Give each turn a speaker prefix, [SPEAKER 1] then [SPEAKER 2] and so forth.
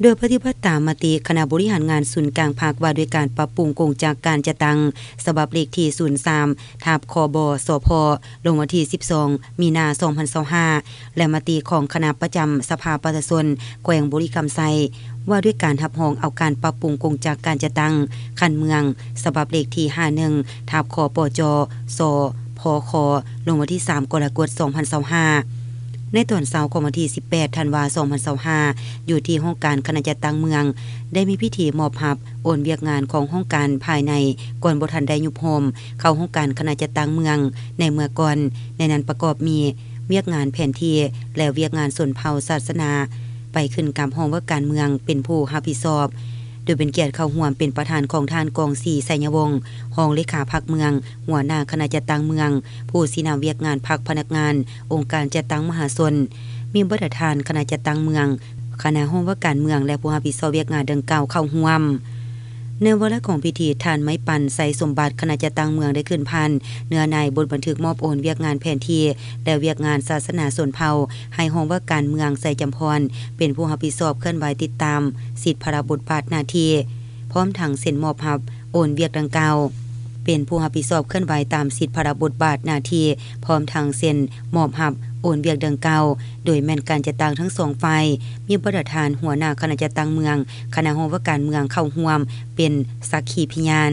[SPEAKER 1] โดยปฏิบัติตามมติคณะบริหารงานศูนย์กลางภาคว่าด้วยการปรับปรุงโครงจากการจะตั้งฉบับเลขที่03ทับคบสพลงวันที่12มีนา2025และมติของคณะประจำสภาประชาชนแขวงบุรีคำไซว่าด้วยการรับรองเอาการปรับปรุงโครงจากการจะตั้งคันเมืองฉบับเลขที่51ทับคปจสพคลงวันที่3กรกฎาคม2025ในตอนเช้าของวันที่18ธันวาคม2025อยู่ที่ห้องการคณะจัดตั้งเมืองได้มีพิธีมอบรับโอนเวียกงานของห้องการภายในก่อนบ่ทันได้ยุบโฮมเข้าห้องการคณะจัดตั้งเมืองในเมื่อก่อนในนั้นประกอบมีเวียกงานแผนที่และเวียกงานส่วนเผ่าศาสนาไปขึ้นกับห้องว่าการเมืองเป็นผู้รับผิดชอบโดยเป็นเกียรติเข้าร่วมเป็นประธานของท่านกองศรีไสยวงศ์รองเลขาพรรคเมืองหัวหน้าคณะจัดตั้งเมืองผู้สินำเวียกงานพรรคพนักงานองค์การจัดตั้งมหาชนมีประธานคณะจัดตั้งเมืองคณะห้องว่าการเมืองและผู้รับผิดชอบเวียกงานดังกล่าวเข้าร่วมในวาระของพิธีทานไม้ปั่นใส่สมบัติคณะจัดตั้งเมืองได้ขึ้นพันเนื้อในบทบันทึกมอบโอนเวียกงานแผนที่และเวียกงานศาสนาส่วนเผ่าให้ห้องว่าการเมืองใส่จำพรเป็นผู้รับผิดชอบเคลื่อนไหวติดตามสิทธิพระบทบาทหน้าที่พร้อมทั้งเซ็นมอบรับโอนเวียกดังกล่าวเป็นผู้รับผิดชอบเคลื่อนไหวตามสิทธิพระบทบาทหน้าที่พร้อมทั้งเซ็นมอบรับโอนเวียกดังกล่าวโดยแม่นการจัดตั้งทั้งสองฝ่ายมีประธานหัวหน้าคณะจัดตั้งเมืองคณะห้องว่าการเมืองเข้าร่วมเป็นสักขีพยาน